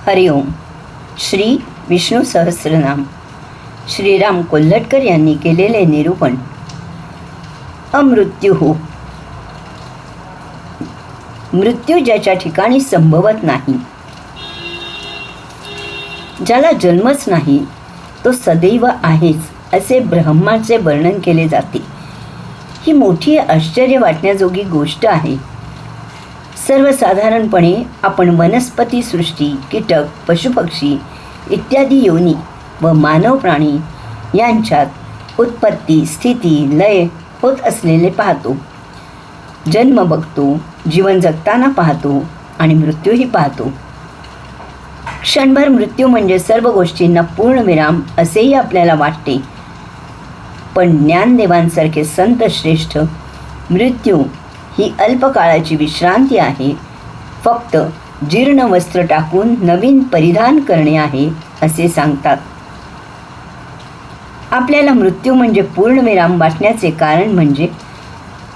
हरिओम. श्री विष्णू सहस्रनाम. श्रीराम कोल्हटकर यांनी केलेले निरूपण. अमृत्यू. मृत्यू ज्याच्या ठिकाणी संभवत नाही, ज्याला जन्मच नाही, तो सदैव आहेच असे ब्रह्माचे वर्णन केले जाते. ही मोठी आश्चर्य वाटण्याजोगी गोष्ट आहे. सर्वसाधारणपणे आपण वनस्पती सृष्टी, कीटक, पशुपक्षी इत्यादी योनी व मानव प्राणी यांच्यात उत्पत्ती, स्थिती, लय होत असलेले पाहतो. जन्म बघतो, जीवन जगताना पाहतो आणि मृत्यूही पाहतो. क्षणभर मृत्यू म्हणजे सर्व गोष्टींना पूर्णविराम असेही आपल्याला वाटते. पण ज्ञानदेवांसारखे संत श्रेष्ठ मृत्यू ही अल्पकाळाची विश्रांती आहे, फक्त जीर्ण वस्त्र टाकून नवीन परिधान करणे आहे असे सांगतात. आपल्याला मृत्यू म्हणजे पूर्णविराम वाटण्याचे कारण म्हणजे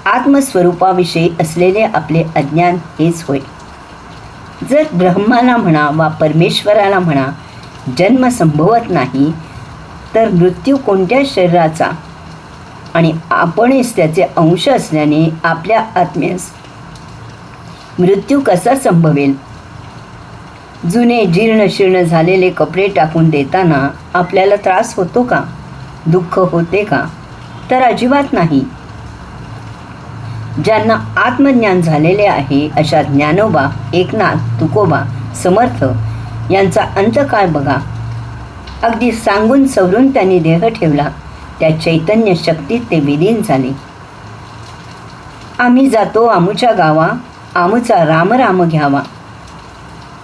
आत्मस्वरूपाविषयी असलेले आपले अज्ञान हेच होय. जर ब्रह्माला म्हणा वा परमेश्वराला म्हणा जन्म संभवत नाही, तर मृत्यू कोणत्या शरीराचा आणि आपणच त्याचे अंश असल्याने आपल्या आत्म्यास मृत्यू कसा संभवेल? जुने जीर्ण शीर्ण झालेले कपडे टाकून देताना आपल्याला त्रास होतो का? दुःख होते का? तर अजिबात नाही. ज्यांना आत्मज्ञान झालेले आहे अशा ज्ञानोबा, एकनाथ, तुकोबा, समर्थ यांचा अंतकाळ बघा. अगदी सांगून सवरून त्यांनी देह ठेवला, त्या चैतन्य शक्तीत ते विलीन झाले. आम्ही जातो आमुच्या गावा, आमुचा राम राम घ्यावा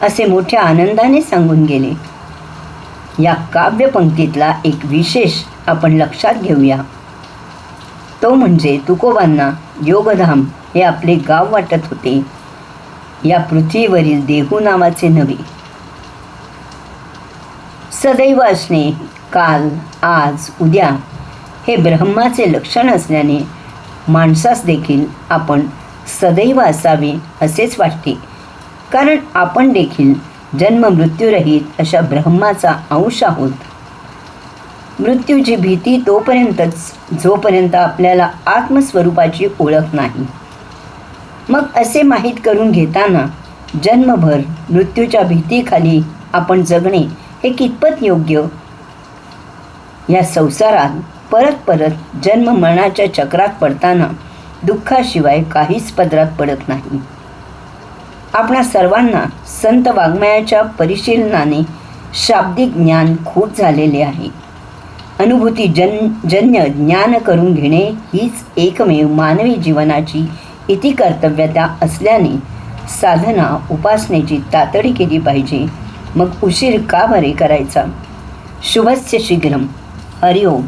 असे मोठ्या आनंदाने सांगून गेले. या काव्यपंक्तीतला एक विशेष आपण लक्षात घेऊया. तो म्हणजे तुकोबांना योगधाम हे आपले गाव वाटत होते, या पृथ्वीवरील देहू नावाचे नव्हे. सदैव असणे, काल, आज, उद्या हे ब्रह्माचे लक्षण असल्याने माणसास देखील आपण सदैव असावे असेच वाटते, कारण आपण देखील जन्म मृत्यूरहित अशा ब्रह्माचा अंश आहोत. मृत्यूची भीती तोपर्यंतच जोपर्यंत आपल्याला आत्मस्वरूपाची ओळख नाही. मग असे माहीत करून घेताना जन्मभर मृत्यूच्या भीतीखाली आपण जगणे हे कितपत योग्य? या संसारात परत परत जन्म मरणाच्या चक्रात पडताना दुःखाशिवाय काहीच पदरात पडत नाही. आपणा सर्वांना संत वाङ्मयाच्या परिशीलनाने शाब्दिक ज्ञान खूप झालेले आहे. अनुभूती जन्य ज्ञान करून घेणे हीच एकमेव मानवी जीवनाची इति कर्तव्यता असल्याने साधना उपासनेची तातडी केली पाहिजे. मग उशीर का बरे करायचा? शुभस्य शीघ्रम. हरिओम.